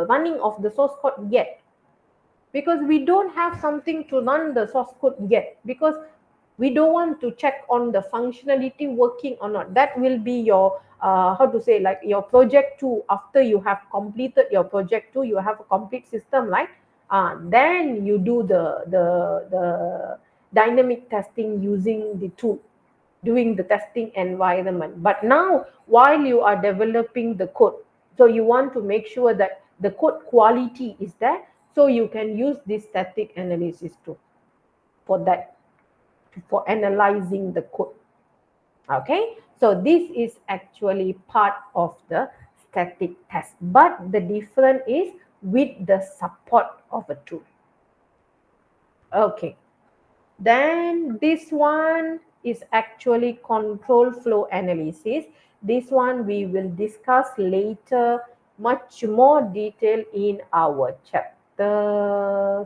running of the source code yet, because we don't have something to run the source code yet, because we don't want to check on the functionality working or not. That will be your how to say, like your project 2. After you have completed your project 2, you have a complete system, right? Then you do the dynamic testing using the tool, doing the testing environment. But now, while you are developing the code, so you want to make sure that the code quality is there, so you can use this static analysis tool for that, for analyzing the code. Okay, so this is actually part of the static test, but the difference is with the support of a tool. Okay, then this one is actually control flow analysis. This one we will discuss later, much more detail in our chapter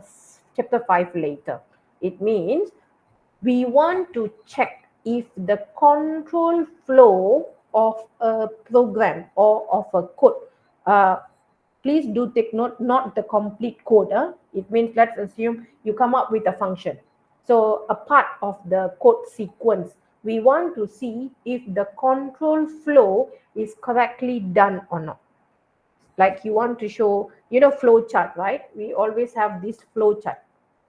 5 later. It means we want to check if the control flow of a program or of a code, uh, please do take note, not the complete code. It means, let's assume you come up with a function. So a part of the code sequence, we want to see if the control flow is correctly done or not. Like you want to show, flow chart, right? We always have this flow chart.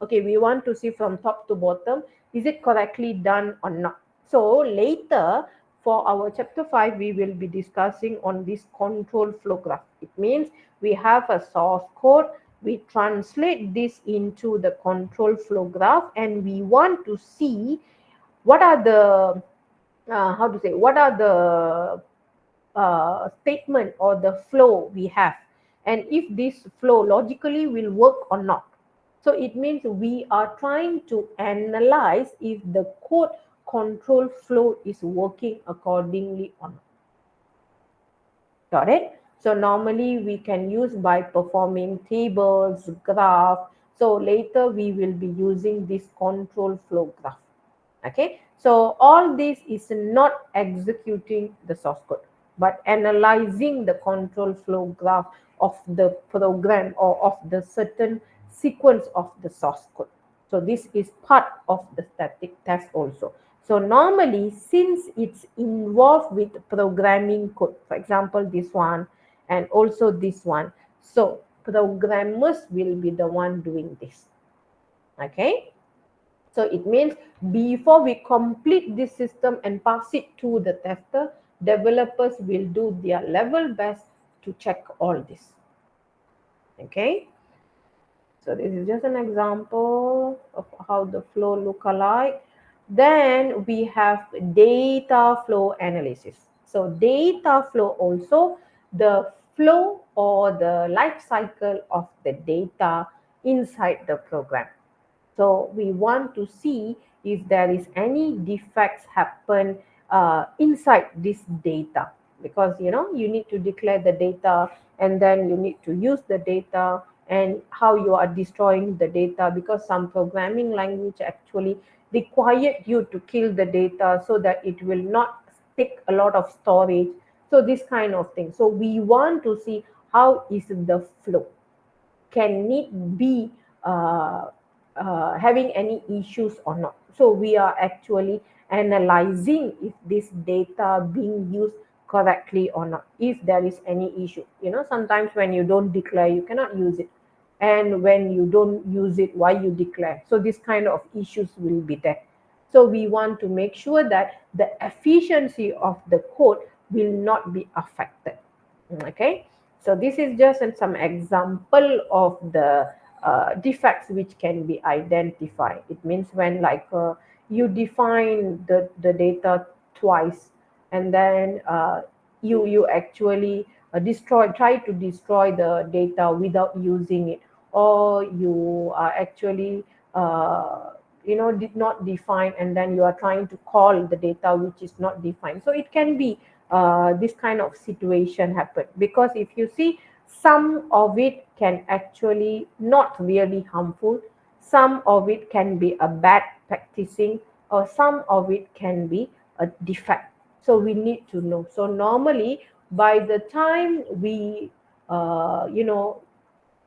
Okay, we want to see from top to bottom, is it correctly done or not? So later, for our chapter 5, we will be discussing on this control flow graph. It means we have a source code, we translate this into the control flow graph, and we want to see what are the how to say, what are the statement or the flow we have, and if this flow logically will work or not. So it means we are trying to analyze if the code control flow is working accordingly or not. Got it? So normally we can use by performing tables, graph. So later we will be using this control flow graph. Okay, so all this is not executing the source code, but analyzing the control flow graph of the program or of the certain sequence of the source code. So this is part of the static test also. So normally, since it's involved with programming code, for example this one and also this one, so programmers will be the one doing this. Okay, so it means before we complete this system and pass it to the tester, developers will do their level best to check all this. Okay, so this is just an example of how the flow look alike. Then we have data flow analysis. So data flow also the flow or the life cycle of the data inside the program. So we want to see if there is any defects happen inside this data, because you need to declare the data, and then you need to use the data, and how you are destroying the data, because some programming language actually required you to kill the data so that it will not take a lot of storage. So this kind of thing. So we want to see how is the flow, can it be having any issues or not. So we are actually analyzing if this data being used correctly or not, if there is any issue. Sometimes when you don't declare, you cannot use it, and when you don't use it, why you declare. So this kind of issues will be there. So we want to make sure that the efficiency of the code will not be affected. Okay, so this is just some example of the defects which can be identified. It means when you define the data twice, and then you actually try to destroy the data without using it, or you are actually did not define, and then you are trying to call the data which is not defined. So it can be this kind of situation happen, because if you see, some of it can actually not really harmful, some of it can be a bad practicing, or some of it can be a defect. So we need to know. So normally, by the time we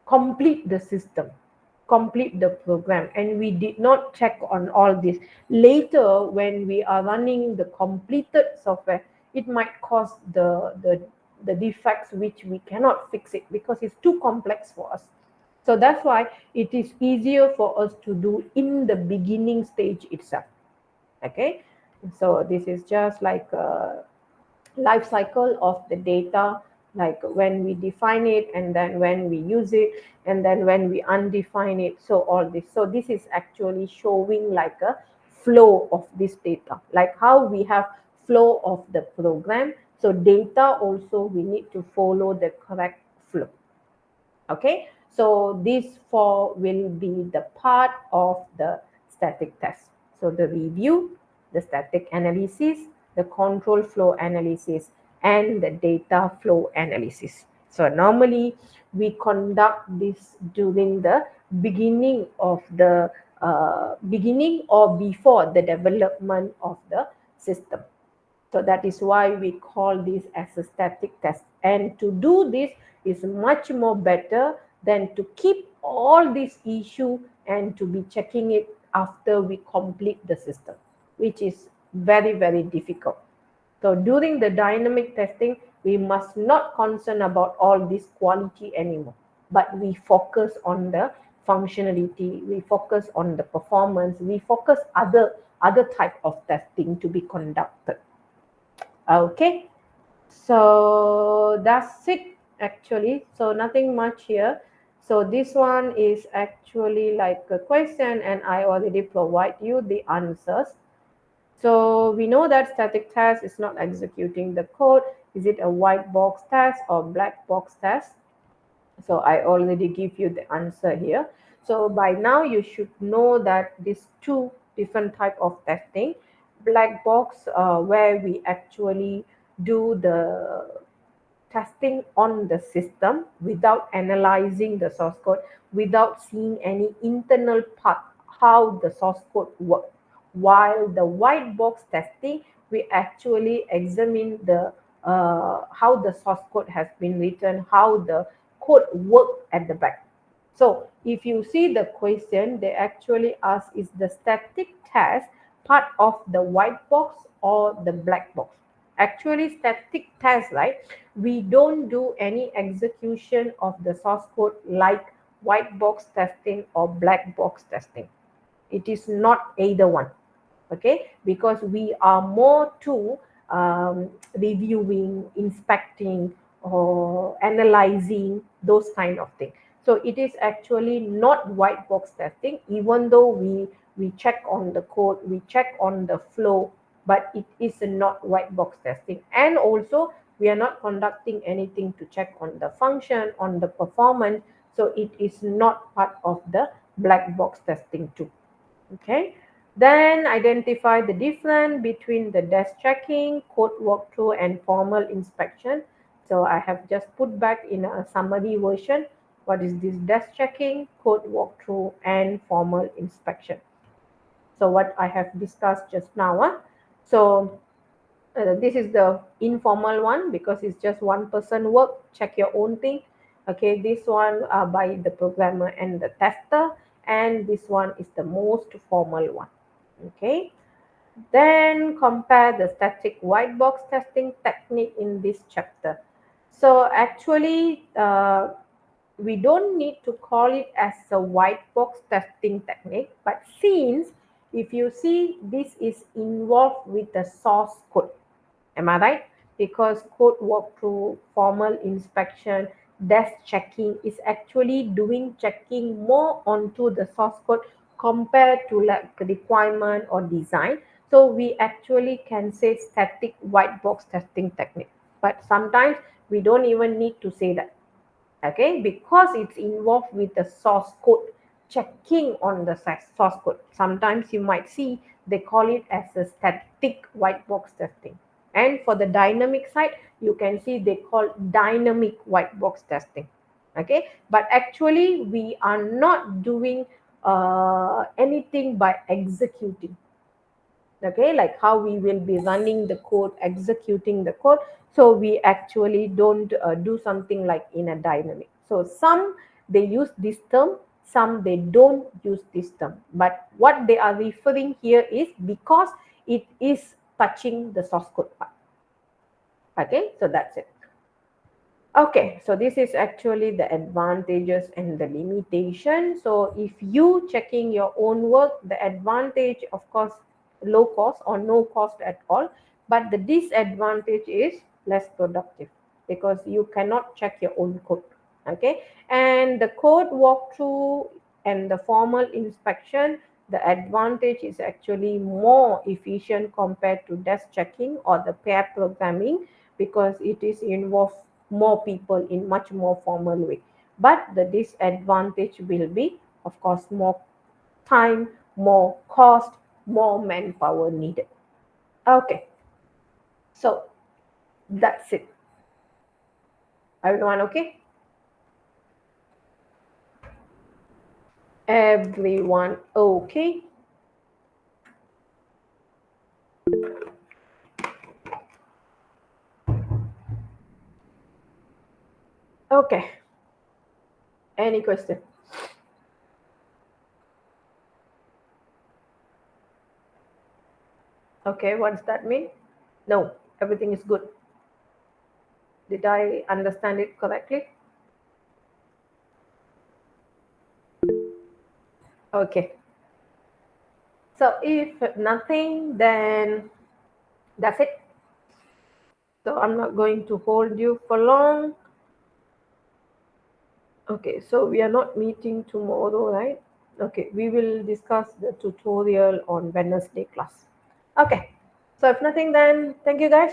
complete the system, complete the program, and we did not check on all this. Later, when we are running the completed software, it might cause the defects which we cannot fix it because it's too complex for us. So that's why it is easier for us to do in the beginning stage itself. Okay, so this is just like life cycle of the data, like when we define it and then when we use it and then when we undefine it. So all this, so this is actually showing like a flow of this data, like how we have flow of the program. So data also we need to follow the correct flow. Okay, so these four will be the part of the static test. So the review, the static analysis, the control flow analysis, and the data flow analysis. So normally we conduct this during the beginning of the beginning or before the development of the system. So that is why we call this as a static test. And to do this is much more better than to keep all these issue and to be checking it after we complete the system, which is very, very difficult. So during the dynamic testing, we must not concern about all this quality anymore, but we focus on the functionality, we focus on the performance, we focus other type of testing to be conducted. Okay, so that's it actually. So nothing much here. So this one is actually like a question and I already provide you the answers. So we know that static test is not executing the code. Is it a white box test or black box test? So I already give you the answer here. So by now you should know that these two different type of testing. Black box where we actually do the testing on the system without analyzing the source code, without seeing any internal part, how the source code works. While the white box testing, we actually examine the how the source code has been written, how the code works at the back. So if you see the question, they actually ask, is the static test part of the white box or the black box? Actually, static test, right? We don't do any execution of the source code like white box testing or black box testing. It is not either one. Okay, because we are more to reviewing, inspecting, or analyzing those kind of things. So it is actually not white box testing, even though we check on the code, we check on the flow, but it is not white box testing. And also we are not conducting anything to check on the function, on the performance. So it is not part of the black box testing too. Okay, then identify the difference between the desk checking, code walkthrough, and formal inspection. So I have just put back in a summary version what is this desk checking, code walkthrough, and formal inspection. So what I have discussed just now. So this is the informal one because it's just one person work, check your own thing. Okay, this one by the programmer and the tester, and this one is the most formal one. Okay, then compare the static white box testing technique in this chapter. So actually we don't need to call it as a white box testing technique, but since if you see this is involved with the source code. Am I right? Because code walkthrough, formal inspection, desk checking is actually doing checking more onto the source code compared to like requirement or design. So we actually can say static white box testing technique. But sometimes we don't even need to say that. Okay, because it's involved with the source code, checking on the source code. Sometimes you might see they call it as a static white box testing, and for the dynamic side you can see they call dynamic white box testing. Okay, but actually we are not doing anything by executing. Okay, like how we will be running the code, executing the code. So we actually don't do something like in a dynamic. So some they use this term, some they don't use this term. But what they are referring here is because it is touching the source code part. Okay, so that's it. Okay, so this is actually the advantages and the limitation. So if you checking your own work, the advantage, of course, low cost or no cost at all. But the disadvantage is less productive because you cannot check your own code. Okay, and the code walkthrough and the formal inspection, the advantage is actually more efficient compared to desk checking or the pair programming because it is involved more people in much more formal way. But the disadvantage will be, of course, more time, more cost, more manpower needed. Okay, so that's it. Everyone okay? Everyone okay? Okay. Any question? Okay, what does that mean? No, everything is good. Did I understand it correctly? Okay. So if nothing, then that's it. So I'm not going to hold you for long. Okay, so we are not meeting tomorrow, right? Okay, we will discuss the tutorial on Wednesday class. Okay, so if nothing, then thank you guys.